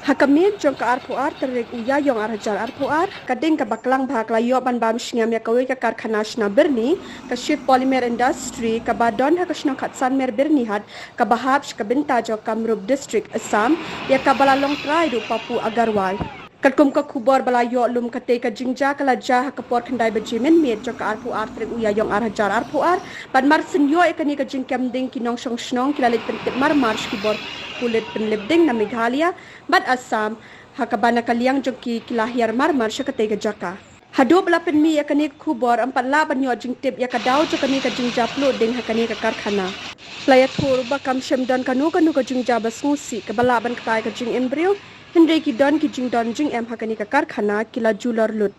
Hakamit jong ka arpuar terik uya yong arhajar arpuar kading ka baklang bahak layo ban bam shingam ya kawe ka karkhana shna berni ka ship polymer industry ka badon ha ka shna khatsan mer berni hat ka bahab ka binta jo Kamrup district Assam ya ka balalong trai du Papu Agarwal Katkum ka kubor balayo lum kate ka jingja kala ja ka por khandai bajimen met jo ka arpuar terik uya yong arhajar arpuar ban mar senyo ekani ka jingkam ding kinong shong shnong kilalit pentip mar marsh kibor kulit penlibding na Meghalaya bad Assam hakabana kaliang joki kilahiar marmar syakatega jaka hadop lapen mi yakani kubor empat laban yo jingtip yakadau jokani ka jingja plu ding hakani ka karkhana playa thur bakam shemdan kanu ka jingja basngusi ka balaban kai ka jing embryo Henry ki don ki jing don jing em hakani ka karkhana kila julor lut